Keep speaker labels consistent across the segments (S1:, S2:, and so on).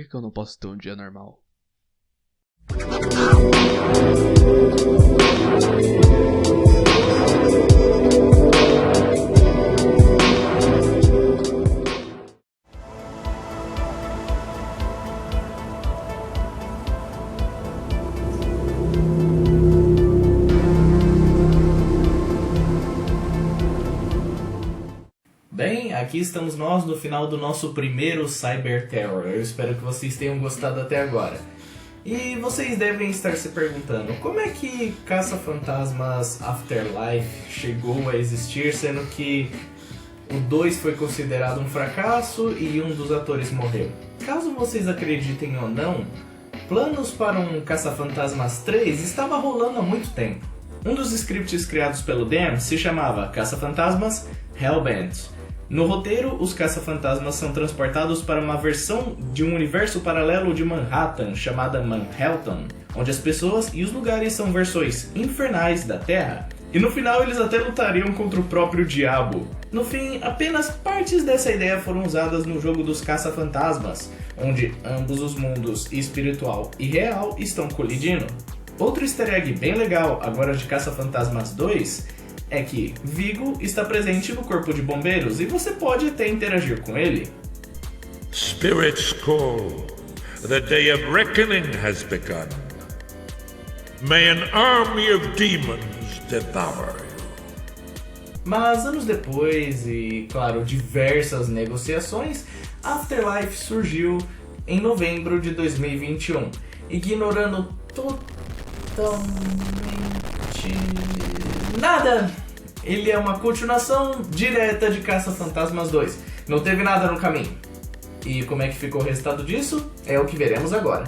S1: que eu não posso ter um dia normal?
S2: Bem, aqui estamos nós no final do nosso primeiro Cyber Terror. Eu espero que vocês tenham gostado até agora. E vocês devem estar se perguntando, como é que Caça-Fantasmas Afterlife chegou a existir, sendo que o 2 foi considerado um fracasso e um dos atores morreu? Caso vocês acreditem ou não, planos para um Caça-Fantasmas 3 estava rolando há muito tempo. Um dos scripts criados pelo Dan se chamava Caça-Fantasmas Hellbent. No roteiro, os caça-fantasmas são transportados para uma versão de um universo paralelo de Manhattan, chamada Manhattan, onde as pessoas e os lugares são versões infernais da Terra, e no final eles até lutariam contra o próprio diabo. No fim, apenas partes dessa ideia foram usadas no jogo dos caça-fantasmas, onde ambos os mundos, espiritual e real, estão colidindo. Outro easter egg bem legal, agora de Caça-Fantasmas 2, é que Vigo está presente no corpo de bombeiros e você pode até interagir com ele.
S3: Spirits call. The day of reckoning has begun. May an army of demons devour you.
S2: Mas anos depois e, claro, diversas negociações, Afterlife surgiu em novembro de 2021, ignorando totalmente nada. Ele é uma continuação direta de Caça-Fantasmas 2. Não teve nada no caminho. E como é que ficou o resultado disso? É o que veremos agora.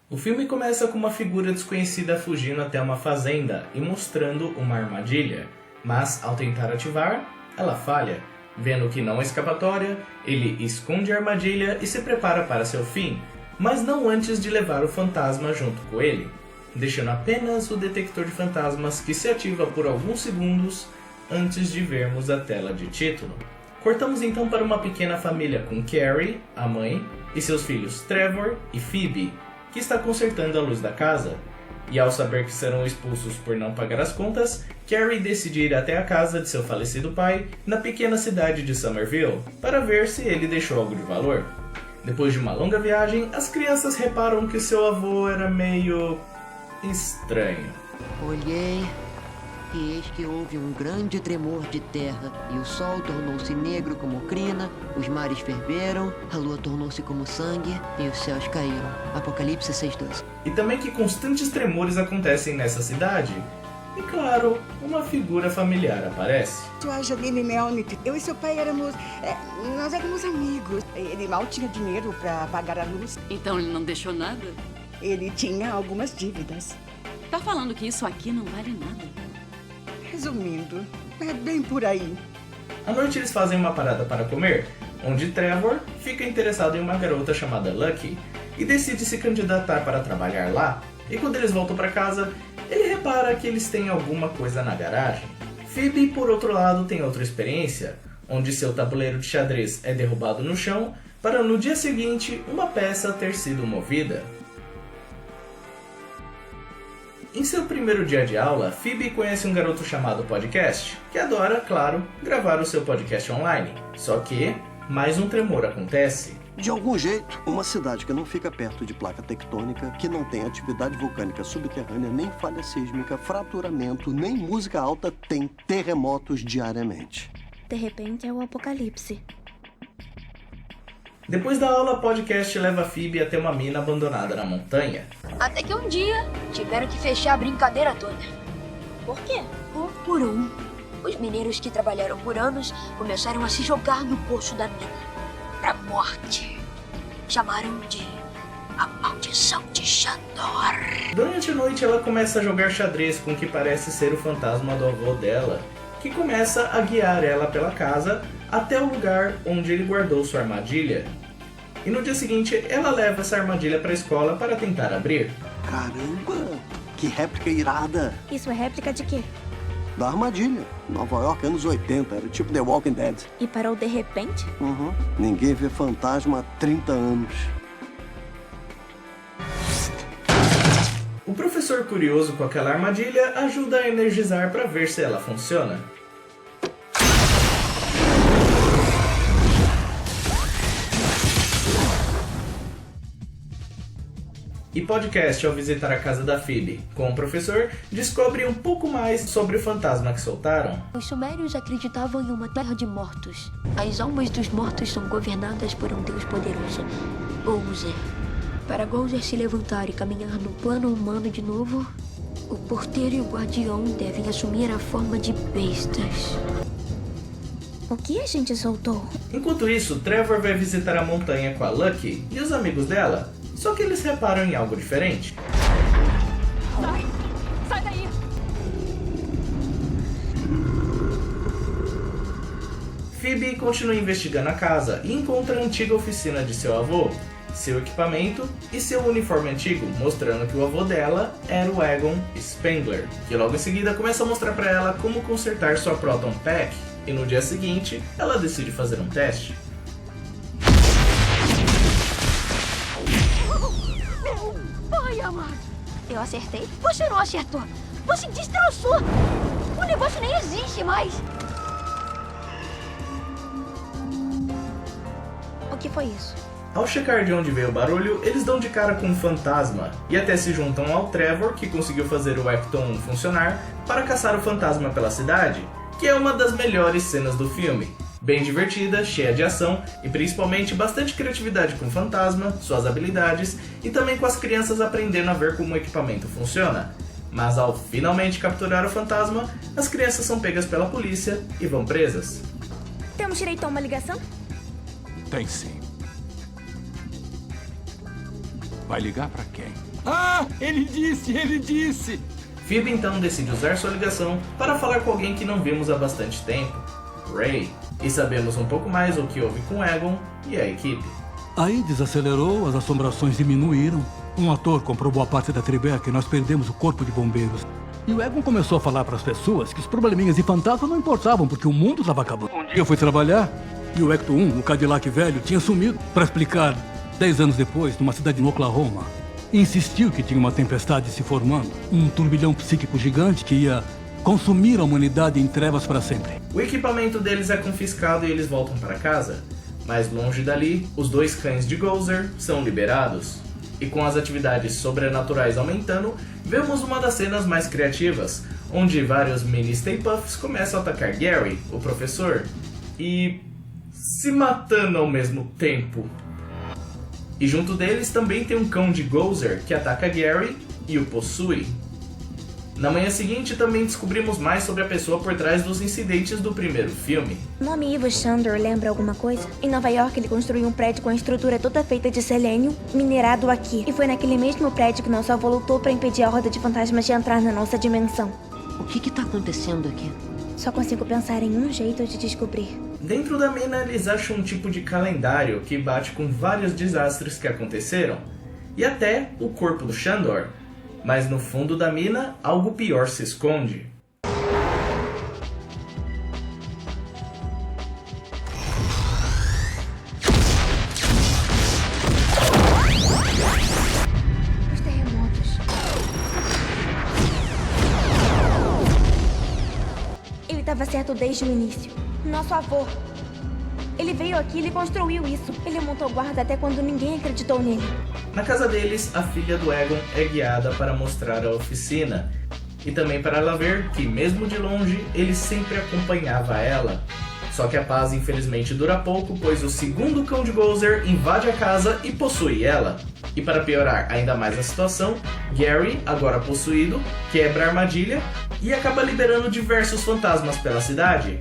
S2: O filme começa com uma figura desconhecida fugindo até uma fazenda e mostrando uma armadilha. Mas, ao tentar ativar, ela falha. Vendo que não há escapatória, ele esconde a armadilha e se prepara para seu fim, mas não antes de levar o fantasma junto com ele, deixando apenas o detector de fantasmas que se ativa por alguns segundos antes de vermos a tela de título. Cortamos então para uma pequena família com Carrie, a mãe, e seus filhos Trevor e Phoebe, que está consertando a luz da casa. E ao saber que serão expulsos por não pagar as contas, Carrie decide ir até a casa de seu falecido pai, na pequena cidade de Somerville, para ver se ele deixou algo de valor. Depois de uma longa viagem, as crianças reparam que seu avô era meio estranho.
S4: Olhei, e eis que houve um grande tremor de terra, e o sol tornou-se negro como crina, os mares ferveram, a lua tornou-se como sangue, e os céus caíram. Apocalipse 6:12.
S2: E também que constantes tremores acontecem nessa cidade. E claro, uma figura familiar aparece.
S5: Sou a Janine Melnick. Eu e seu pai nós éramos amigos. Ele mal tinha dinheiro para pagar a luz.
S6: Então ele não deixou nada?
S5: Ele tinha algumas dívidas.
S6: Tá falando que isso aqui não vale nada?
S5: Resumindo, é bem por aí.
S2: À noite eles fazem uma parada para comer, onde Trevor fica interessado em uma garota chamada Lucky e decide se candidatar para trabalhar lá. E quando eles voltam para casa, ele repara que eles têm alguma coisa na garagem. Phoebe, por outro lado, tem outra experiência, onde seu tabuleiro de xadrez é derrubado no chão para no dia seguinte uma peça ter sido movida. Em seu primeiro dia de aula, Phoebe conhece um garoto chamado Podcast, que adora, claro, gravar o seu podcast online. Só que mais um tremor acontece.
S7: De algum jeito, uma cidade que não fica perto de placa tectônica, que não tem atividade vulcânica subterrânea, nem falha sísmica, fraturamento, nem música alta, tem terremotos diariamente.
S8: De repente é o apocalipse.
S2: Depois da aula, Podcast leva Phoebe até uma mina abandonada na montanha.
S9: Até que um dia tiveram que fechar a brincadeira toda.
S8: Por quê?
S9: Um por um. Os mineiros que trabalharam por anos começaram a se jogar no poço da mina. Pra morte. Chamaram de a maldição de Xandor.
S2: Durante a noite, ela começa a jogar xadrez com o que parece ser o fantasma do avô dela, que começa a guiar ela pela casa até o lugar onde ele guardou sua armadilha. E no dia seguinte, ela leva essa armadilha para a escola para tentar abrir.
S7: Caramba! que réplica irada.
S8: Isso é réplica de quê?
S7: Da armadilha. Nova York, anos 80. Era tipo The Walking Dead.
S8: E parou de repente?
S7: Uhum. Ninguém vê fantasma há 30 anos.
S2: O professor curioso com aquela armadilha ajuda a energizar para ver se ela funciona. E podcast, ao visitar a casa da Phoebe com o professor, descobre um pouco mais sobre o fantasma que soltaram.
S9: Os sumérios acreditavam em uma terra de mortos. As almas dos mortos são governadas por um deus poderoso, Gozer. Para Gozer se levantar e caminhar no plano humano de novo, o porteiro e o guardião devem assumir a forma de bestas.
S8: O que a gente soltou?
S2: Enquanto isso, Trevor vai visitar a montanha com a Lucky e os amigos dela. Só que eles reparam em algo diferente.
S6: Sai daí!
S2: Phoebe continua investigando a casa e encontra a antiga oficina de seu avô, seu equipamento e seu uniforme antigo, mostrando que o avô dela era o Egon Spengler, que logo em seguida começa a mostrar para ela como consertar sua Proton Pack, e no dia seguinte ela decide fazer um teste.
S9: Ai, amado. Eu acertei? Você não acertou. Você destroçou. O negócio nem existe mais.
S8: O que foi isso?
S2: Ao checar de onde veio o barulho, eles dão de cara com um fantasma e até se juntam ao Trevor, que conseguiu fazer o Ecton 1 funcionar, para caçar o fantasma pela cidade, que é uma das melhores cenas do filme. Bem divertida, cheia de ação e principalmente bastante criatividade com o fantasma, suas habilidades e também com as crianças aprendendo a ver como o equipamento funciona. Mas ao finalmente capturar o fantasma, as crianças são pegas pela polícia e vão presas.
S8: Temos direito a uma ligação?
S10: Tem sim. Vai ligar pra quem? Ah, ele disse!
S2: Phoebe então decide usar sua ligação para falar com alguém que não vimos há bastante tempo, Ray. E sabemos um pouco mais o que houve com Egon e a equipe.
S11: Aí desacelerou, as assombrações diminuíram. Um ator comprou boa parte da Tribeca e nós perdemos o corpo de bombeiros. E o Egon começou a falar para as pessoas que os probleminhas de fantasma não importavam porque o mundo estava acabando. Um dia eu fui trabalhar e o Ecto 1, o Cadillac velho, tinha sumido. Para explicar, 10 anos depois, numa cidade no Oklahoma, insistiu que tinha uma tempestade se formando. Um turbilhão psíquico gigante que ia consumir a humanidade em trevas para sempre.
S2: O equipamento deles é confiscado e eles voltam para casa. Mais longe dali, os 2 cães de Gozer são liberados. E com as atividades sobrenaturais aumentando, vemos uma das cenas mais criativas, onde vários mini Stay Puffs começam a atacar Gary, o professor, e se matando ao mesmo tempo. E junto deles também tem um cão de Gozer que ataca Gary e o possui. Na manhã seguinte também descobrimos mais sobre a pessoa por trás dos incidentes do primeiro filme.
S8: O nome Ivo Shandor lembra alguma coisa? Em Nova York ele construiu um prédio com a estrutura toda feita de selênio, minerado aqui. E foi naquele mesmo prédio que nosso avô lutou para impedir a horda de fantasmas de entrar na nossa dimensão.
S4: O que tá acontecendo aqui?
S8: Só consigo pensar em um jeito de descobrir.
S2: Dentro da mina eles acham um tipo de calendário que bate com vários desastres que aconteceram. E até o corpo do Shandor. Mas no fundo da mina, algo pior se esconde.
S8: Os terremotos. Ele estava certo desde o início. Nosso avô. Ele veio aqui e construiu isso. Ele montou guarda até quando ninguém acreditou nele.
S2: Na casa deles, a filha do Egon é guiada para mostrar a oficina. E também para ela ver que, mesmo de longe, ele sempre acompanhava ela. Só que a paz infelizmente dura pouco, pois o segundo cão de Gozer invade a casa e possui ela. E para piorar ainda mais a situação, Gary, agora possuído, quebra a armadilha e acaba liberando diversos fantasmas pela cidade.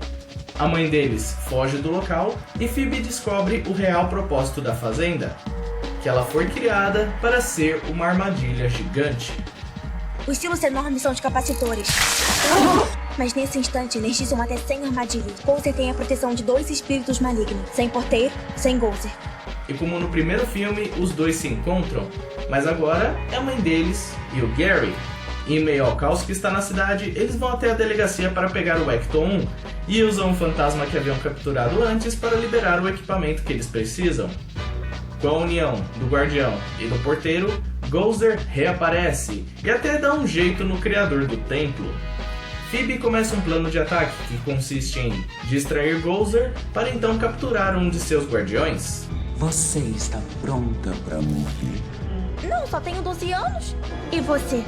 S2: A mãe deles foge do local e Phoebe descobre o real propósito da fazenda, que ela foi criada para ser uma armadilha gigante.
S8: Os silos enormes são os capacitores. Mas nesse instante energizam até 100 armadilhas. Gozer tem a proteção de 2 espíritos malignos, sem porteiro, sem Gozer.
S2: E como no primeiro filme, os dois se encontram, mas agora é a mãe deles e o Gary. Em meio ao caos que está na cidade, eles vão até a delegacia para pegar o Ecto 1 e usam o fantasma que haviam capturado antes para liberar o equipamento que eles precisam. Com a união do guardião e do porteiro, Gozer reaparece e até dá um jeito no criador do templo. Phoebe começa um plano de ataque que consiste em distrair Gozer para então capturar um de seus guardiões.
S10: Você está pronta para morrer?
S8: Não, só tenho 12 anos. E você?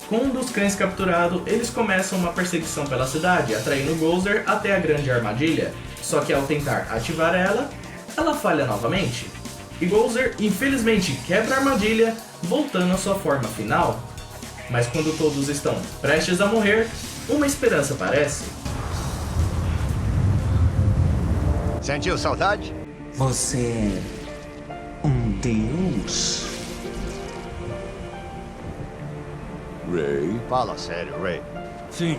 S2: Com um dos cães capturado, eles começam uma perseguição pela cidade, atraindo Gozer até a grande armadilha. Só que ao tentar ativar ela falha novamente. E Gozer, infelizmente, quebra a armadilha, voltando à sua forma final. Mas quando todos estão prestes a morrer, uma esperança aparece.
S12: Sentiu saudade?
S10: Você é um deus?
S12: Ray? Fala sério, Ray.
S13: Sim.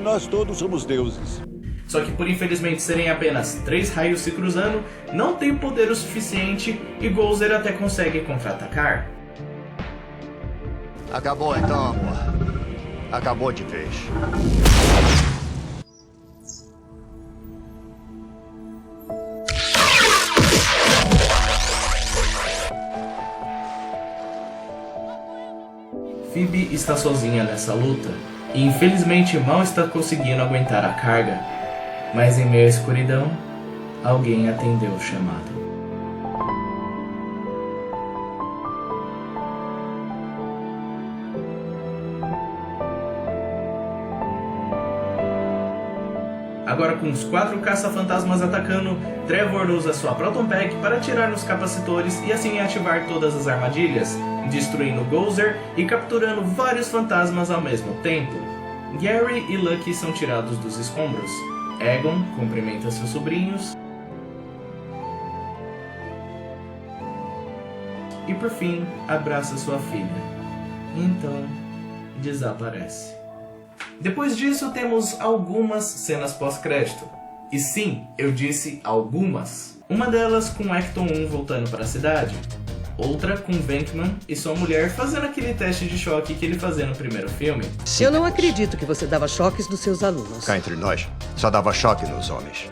S13: Nós todos somos deuses.
S2: Só que por infelizmente serem apenas 3 raios se cruzando, não tem poder o suficiente e Gozer até consegue contra-atacar.
S12: Acabou então, amor. Acabou de vez.
S2: Phoebe está sozinha nessa luta e infelizmente mal está conseguindo aguentar a carga. Mas em meio à escuridão, alguém atendeu o chamado. Agora com os 4 caça-fantasmas atacando, Trevor usa sua Proton Pack para atirar nos capacitores e assim ativar todas as armadilhas, destruindo Gozer e capturando vários fantasmas ao mesmo tempo. Gary e Lucky são tirados dos escombros. Egon cumprimenta seus sobrinhos. E por fim, abraça sua filha. Então, desaparece. Depois disso, temos algumas cenas pós-crédito. E sim, eu disse algumas. Uma delas com Ecto 1 voltando para a cidade. Outra com Venkman e sua mulher fazendo aquele teste de choque que ele fazia no primeiro filme.
S14: Eu não acredito que você dava choques nos seus alunos.
S12: Cá entre nós, só dava choque nos homens.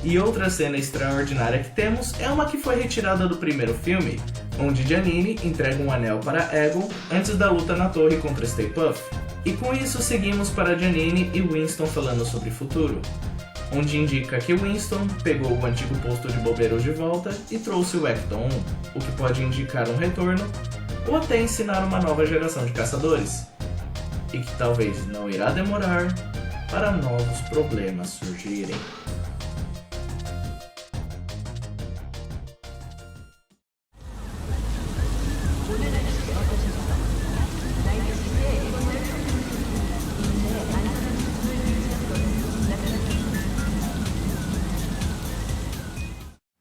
S2: E outra cena extraordinária que temos é uma que foi retirada do primeiro filme, onde Janine entrega um anel para Egon antes da luta na torre contra Stay Puft. E com isso seguimos para Janine e Winston falando sobre o futuro, onde indica que Winston pegou o antigo posto de bobeiros de volta e trouxe o Ecto 1, o que pode indicar um retorno ou até ensinar uma nova geração de caçadores, e que talvez não irá demorar para novos problemas surgirem.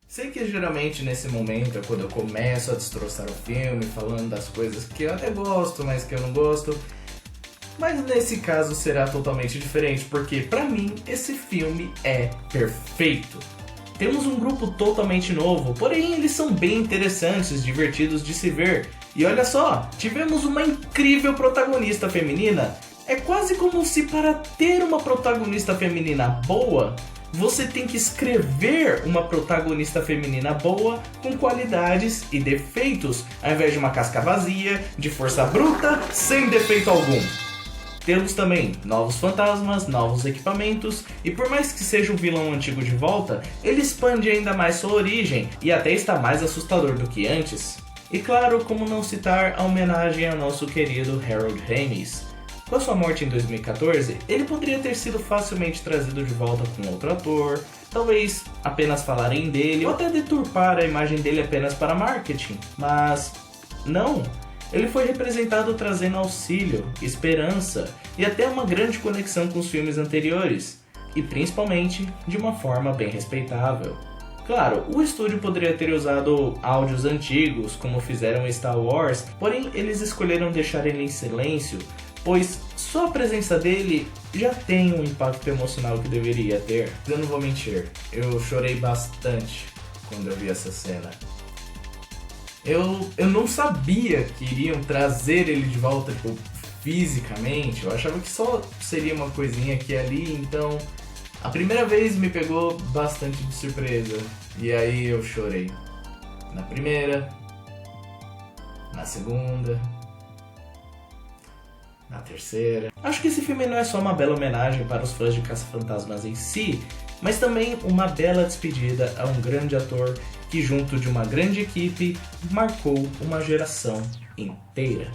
S2: Sei que geralmente nesse momento é quando eu começo a destroçar o filme, falando das coisas que eu até gosto, mas que eu não gosto. Mas nesse caso será totalmente diferente, porque pra mim esse filme é perfeito. Temos um grupo totalmente novo, porém eles são bem interessantes, divertidos de se ver. E olha só, tivemos uma incrível protagonista feminina. É quase como se para ter uma protagonista feminina boa, você tem que escrever uma protagonista feminina boa com qualidades e defeitos, ao invés de uma casca vazia, de força bruta, sem defeito algum. Temos também novos fantasmas, novos equipamentos, e por mais que seja um vilão antigo de volta, ele expande ainda mais sua origem e até está mais assustador do que antes. E claro, como não citar a homenagem ao nosso querido Harold Ramis. Com a sua morte em 2014, ele poderia ter sido facilmente trazido de volta com outro ator, talvez apenas falarem dele ou até deturpar a imagem dele apenas para marketing, mas não. Ele foi representado trazendo auxílio, esperança e até uma grande conexão com os filmes anteriores, e principalmente de uma forma bem respeitável. Claro, o estúdio poderia ter usado áudios antigos, como fizeram em Star Wars, porém eles escolheram deixar ele em silêncio, pois só a presença dele já tem um impacto emocional que deveria ter. Eu não vou mentir, eu chorei bastante quando eu vi essa cena. Eu não sabia que iriam trazer ele de volta, tipo, fisicamente. Eu achava que só seria uma coisinha aqui e ali, então a primeira vez me pegou bastante de surpresa. E aí eu chorei. Na primeira, na segunda, na terceira. Acho que esse filme não é só uma bela homenagem para os fãs de Caça-Fantasmas em si, mas também uma bela despedida a um grande ator que, junto de uma grande equipe, marcou uma geração inteira.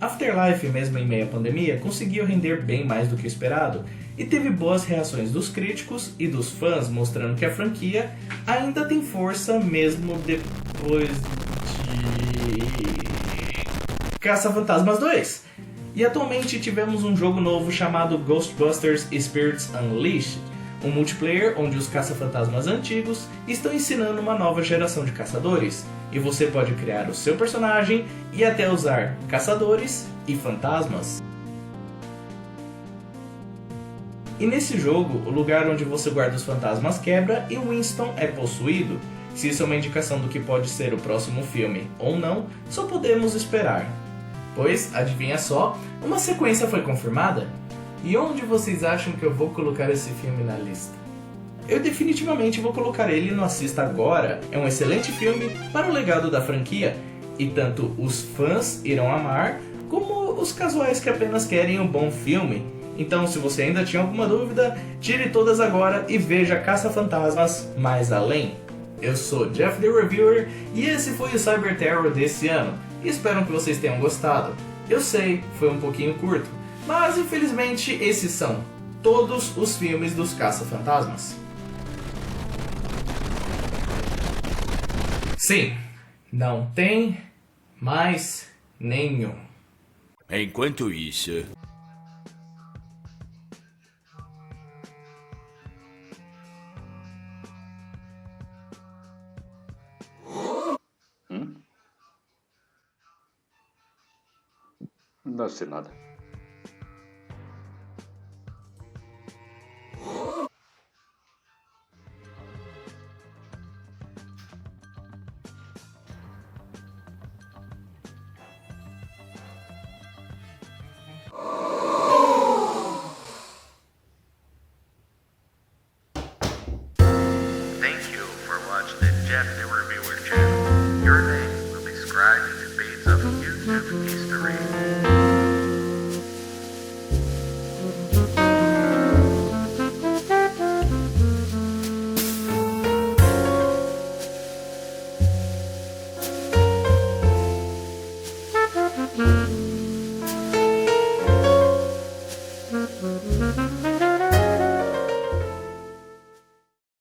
S2: Afterlife, mesmo em meio à pandemia, conseguiu render bem mais do que o esperado e teve boas reações dos críticos e dos fãs, mostrando que a franquia ainda tem força mesmo depois de Caça-Fantasmas 2. E atualmente tivemos um jogo novo chamado Ghostbusters Spirits Unleashed, um multiplayer onde os caça-fantasmas antigos estão ensinando uma nova geração de caçadores, e você pode criar o seu personagem e até usar caçadores e fantasmas. E nesse jogo, o lugar onde você guarda os fantasmas quebra e Winston é possuído. Se isso é uma indicação do que pode ser o próximo filme ou não, só podemos esperar. Pois, adivinha só, uma sequência foi confirmada? E onde vocês acham que eu vou colocar esse filme na lista? Eu definitivamente vou colocar ele no Assista Agora. É um excelente filme para o legado da franquia, e tanto os fãs irão amar, como os casuais que apenas querem um bom filme. Então, se você ainda tinha alguma dúvida, tire todas agora e veja Caça-Fantasmas Mais Além. Eu sou Jeff the Reviewer e esse foi o Cyber Terror desse ano. E espero que vocês tenham gostado. Eu sei, foi um pouquinho curto, mas infelizmente esses são todos os filmes dos Caça-Fantasmas. Sim, não tem mais nenhum.
S10: Enquanto isso...
S13: Não sei nada.